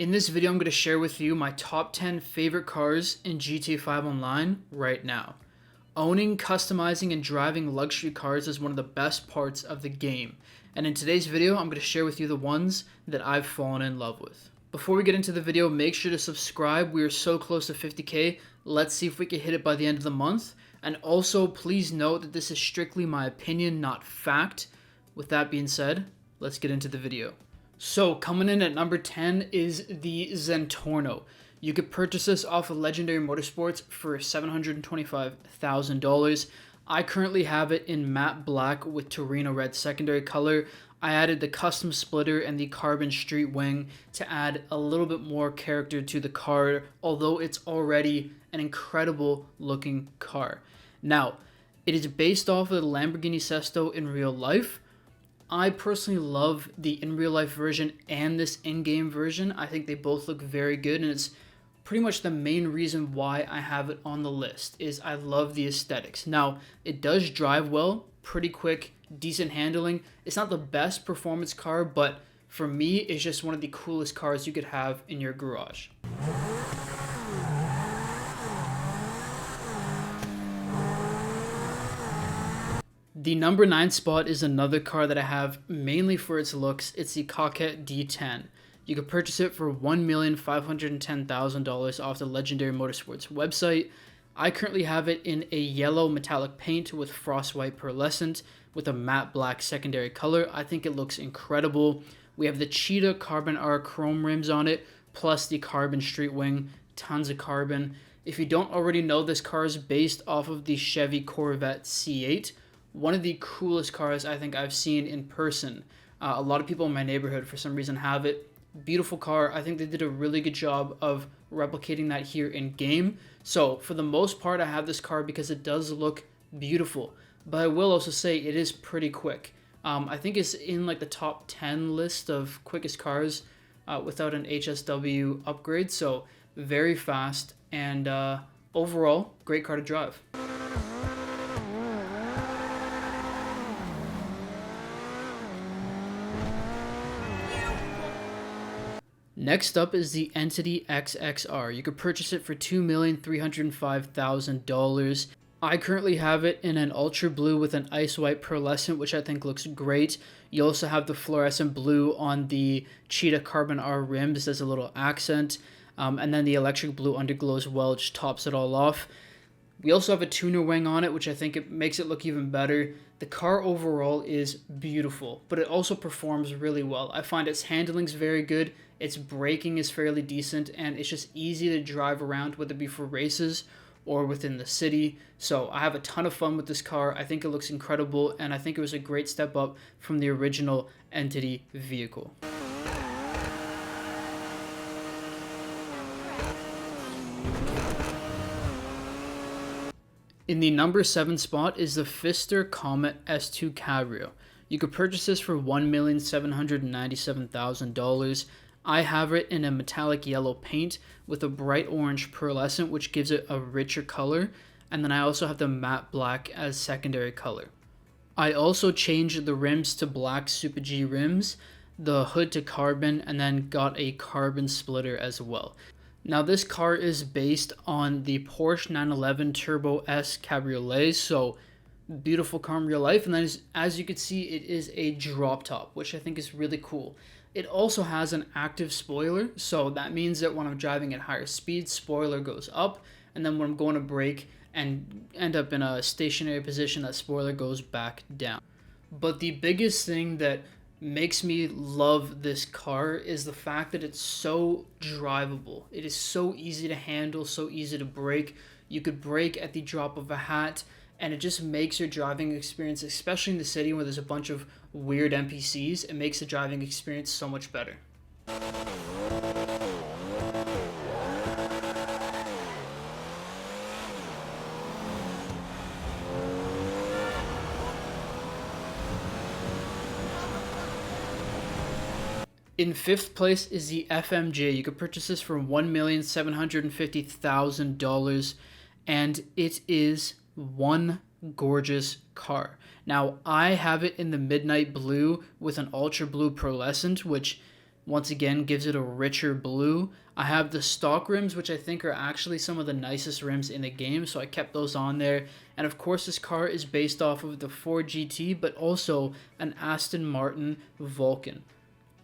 In this video, I'm going to share with you my top 10 favorite cars in GTA 5 Online right now. Owning, customizing, and driving luxury cars is one of the best parts of the game, and in today's video, I'm going to share with you the ones that I've fallen in love with. Before we get into the video, make sure to subscribe. We are so close to 50k. Let's see if we can hit it by the end of the month. And also, please note that this is strictly my opinion, not fact. With that being said, let's get into the video. So coming in at number 10 is the Zentorno. You could purchase this off of Legendary Motorsports for $725,000. I currently have it in matte black with Torino red secondary color. I added the custom splitter and the carbon street wing to add a little bit more character to the car, although it's already an incredible looking car. Now, it is based off of the Lamborghini Sesto in real life. I personally love the in real life version and this in-game version. I think they both look very good, and it's pretty much the main reason why I have it on the list is I love the aesthetics. Now, it does drive well, pretty quick, decent handling. It's not the best performance car, but for me, it's just one of the coolest cars you could have in your garage. The number 9 spot is another car that I have mainly for its looks. It's the Coquette D10. You can purchase it for $1,510,000 off the Legendary Motorsports website. I currently have it in a yellow metallic paint with frostwhite pearlescent with a matte black secondary color. I think it looks incredible. We have the Cheetah Carbon R chrome rims on it, plus the carbon street wing, tons of carbon. If you don't already know, this car is based off of the Chevy Corvette C8. One of the coolest cars I think I've seen in person. A lot of people in my neighborhood for some reason have it. Beautiful car. I think they did a really good job of replicating that here in game. So for the most part, I have this car because it does look beautiful. But I will also say it is pretty quick. I think it's in like the top 10 list of quickest cars without an HSW upgrade. So very fast and overall, great car to drive. Next up is the Entity XXR. You could purchase it for $2,305,000. I currently have it in an ultra blue with an ice white pearlescent, which I think looks great. You also have the fluorescent blue on the Cheetah Carbon R rims as a little accent. And then the electric blue underglow as well, which tops it all off. We also have a tuner wing on it, which I think it makes it look even better. The car overall is beautiful, but it also performs really well. I find its handling is very good, its braking is fairly decent, and it's just easy to drive around, whether it be for races or within the city. So I have a ton of fun with this car. I think it looks incredible, and I think it was a great step up from the original Entity vehicle. In the number 7 spot is the Pfister Comet S2 Cabrio. You could purchase this for $1,797,000. I have it in a metallic yellow paint with a bright orange pearlescent, which gives it a richer color. And then I also have the matte black as secondary color. I also changed the rims to black Super G rims, the hood to carbon, and then got a carbon splitter as well. Now this car is based on the Porsche 911 Turbo S Cabriolet, so beautiful car in real life. And then as you can see, it is a drop top, which I think is really cool. It also has an active spoiler, so that means that when I'm driving at higher speeds, spoiler goes up, and then when I'm going to brake and end up in a stationary position, that spoiler goes back down. But the biggest thing that makes me love this car is the fact that it's so drivable. It is so easy to handle, so easy to brake. You could brake at the drop of a hat, and it just makes your driving experience, especially in the city where there's a bunch of weird NPCs, it makes the driving experience so much better. In 5th place is the FMJ. You could purchase this for $1,750,000, and it is one gorgeous car. Now, I have it in the midnight blue with an ultra blue pearlescent, which Once again, gives it a richer blue. I have the stock rims, which I think are actually some of the nicest rims in the game, so I kept those on there. And of course, this car is based off of the Ford GT, but also an Aston Martin Vulcan.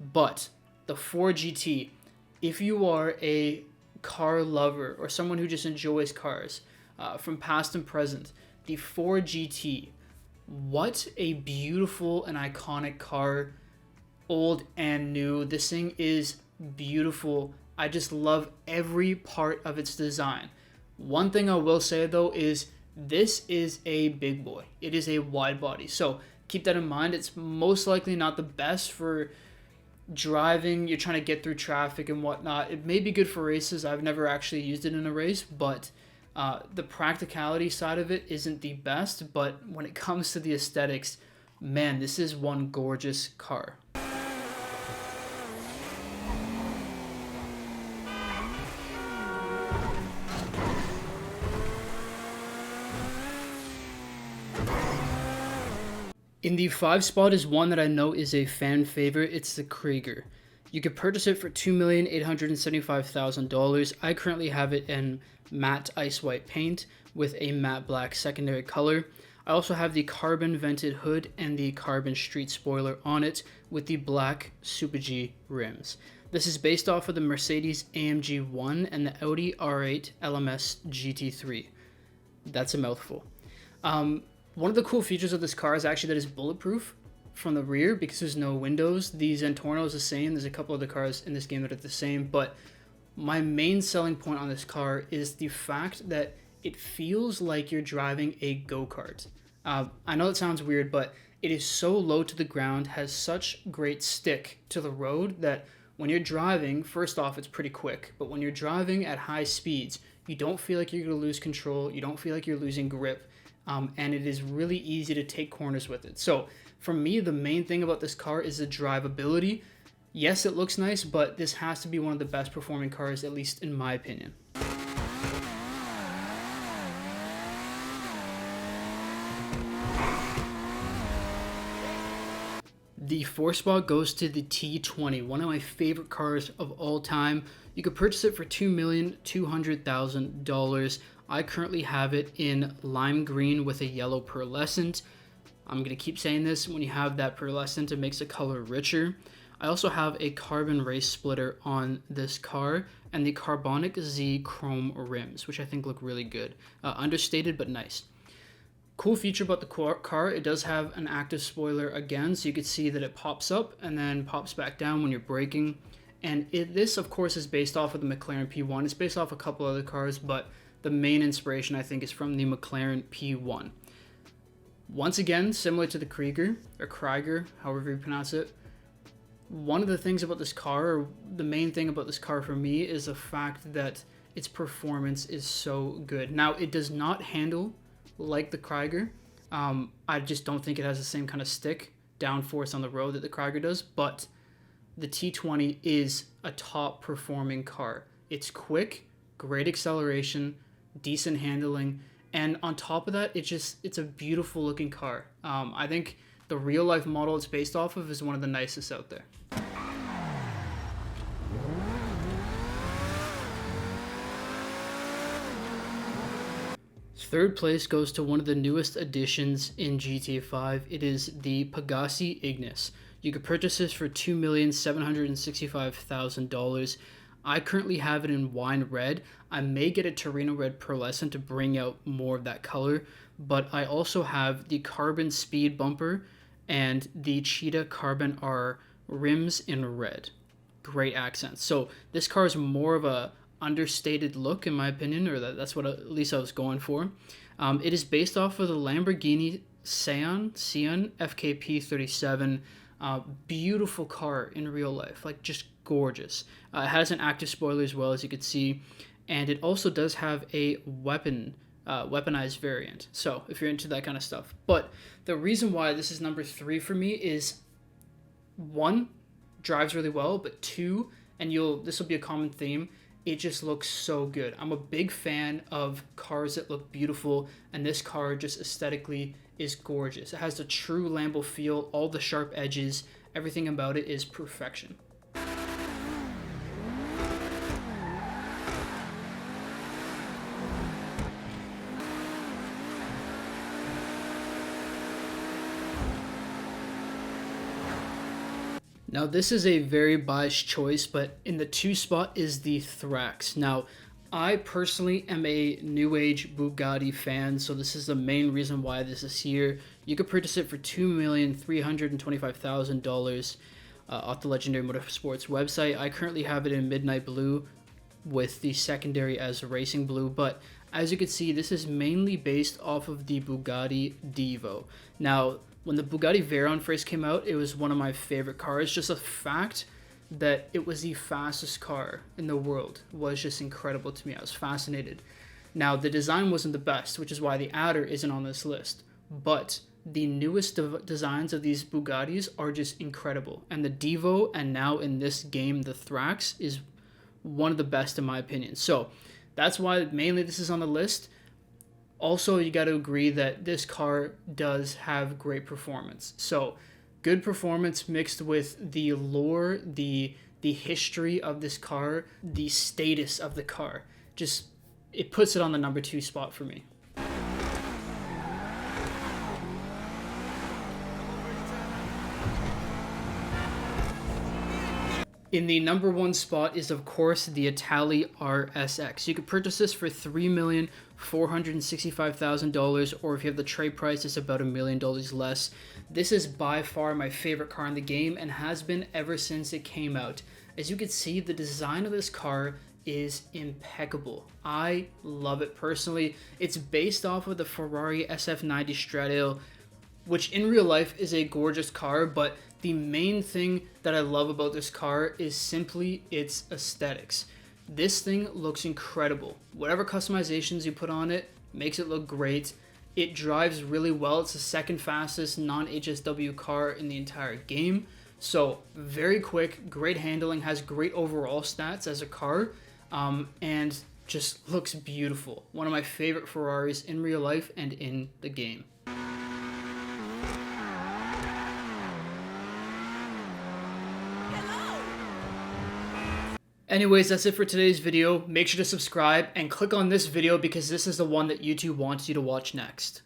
But the Ford GT, if you are a car lover or someone who just enjoys cars from past and present, the Ford GT, what a beautiful and iconic car, old and new. This thing is beautiful. I just love every part of its design. One thing I will say though is this is a big boy. It is a wide body. So keep that in mind. It's most likely not the best for driving. You're trying to get through traffic and whatnot. It may be good for races. I've never actually used it in a race, but the practicality side of it isn't the best. But when it comes to the aesthetics, man, this is one gorgeous car. In the 5 spot is one that I know is a fan favorite. It's the Krieger. You could purchase it for $2,875,000. I currently have it in matte ice white paint with a matte black secondary color. I also have the carbon vented hood and the carbon street spoiler on it with the black Super G rims. This is based off of the Mercedes AMG 1 and the Audi R8 LMS GT3. That's a mouthful. One of the cool features of this car is actually that it's bulletproof from the rear because there's no windows. The Zentorno is the same. There's a couple of the cars in this game that are the same, but my main selling point on this car is the fact that it feels like you're driving a go-kart. I know it sounds weird, but it is so low to the ground, has such great stick to the road that when you're driving, first off, it's pretty quick, but when you're driving at high speeds, you don't feel like you're going to lose control. You don't feel like you're losing grip. And it is really easy to take corners with it. So for me, the main thing about this car is the drivability. Yes, it looks nice, but this has to be one of the best performing cars, at least in my opinion. The 4 spot goes to the T20, one of my favorite cars of all time. You could purchase it for $2,200,000. I currently have it in lime green with a yellow pearlescent. I'm going to keep saying this. When you have that pearlescent, it makes the color richer. I also have a carbon race splitter on this car and the Carbonic Z chrome rims, which I think look really good. Understated, but nice. Cool feature about the car, it does have an active spoiler again, so you can see that it pops up and then pops back down when you're braking. And this, of course, is based off of the McLaren P1. It's based off a couple other cars, but the main inspiration, I think, is from the McLaren P1. Once again, similar to the Krieger, or Krieger, however you pronounce it, one of the things about this car, or the main thing about this car for me, is the fact that its performance is so good. Now, it does not handle like the Krieger. I just don't think it has the same kind of stick downforce on the road that the Krieger does, but the T20 is a top performing car. It's quick, great acceleration, decent handling, and on top of that, it's a beautiful looking car. I think the real life model it's based off of is one of the nicest out there. Third place goes to one of the newest additions in GTA 5. It is the Pegassi Ignis. You could purchase this for $2,765,000. I currently have it in wine red. I may get a Torino red pearlescent to bring out more of that color, but I also have the carbon speed bumper and the Cheetah Carbon R rims in red. Great accents. So this car is more of a understated look, in my opinion, or that's what at least I was going for. It is based off of the Lamborghini Sian FKP 37. Beautiful car in real life, like just gorgeous. It has an active spoiler as well, as you can see, and it also does have a weaponized variant, so if you're into that kind of stuff. But the reason why this is number 3 for me is, 1, drives really well, but 2, and this will be a common theme, it just looks so good. I'm a big fan of cars that look beautiful, and this car just aesthetically is gorgeous. It has the true Lambo feel, all the sharp edges, everything about it is perfection. Now, this is a very biased choice, but in the 2 spot is the Thrax. Now, I personally am a New Age Bugatti fan, so this is the main reason why this is here. You could purchase it for $2,325,000 off the Legendary Motorsports website. I currently have it in Midnight Blue with the secondary as Racing Blue, but as you can see, this is mainly based off of the Bugatti Divo. Now, when the Bugatti Veyron first came out, it was one of my favorite cars. Just the fact that it was the fastest car in the world was just incredible to me. I was fascinated. Now, the design wasn't the best, which is why the Adder isn't on this list, but the newest designs of these Bugattis are just incredible. And the Divo, and now in this game, the Thrax, is one of the best in my opinion. So that's why mainly this is on the list. Also, you got to agree that this car does have great performance. So good performance mixed with the lore, the history of this car, the status of the car. Just, it puts it on the number 2 spot for me. In the number 1 spot is, of course, the Itali RSX. You could purchase this for $3,465,000, or if you have the trade price, it's about $1 million less. This is by far my favorite car in the game and has been ever since it came out. As you can see, the design of this car is impeccable. I love it personally. It's based off of the Ferrari SF90 Stradale, which in real life is a gorgeous car, but the main thing that I love about this car is simply its aesthetics. This thing looks incredible. Whatever customizations you put on it makes it look great. It drives really well. It's the second fastest non-HSW car in the entire game. So very quick, great handling, has great overall stats as a car, and just looks beautiful. One of my favorite Ferraris in real life and in the game. Anyways, that's it for today's video. Make sure to subscribe and click on this video because this is the one that YouTube wants you to watch next.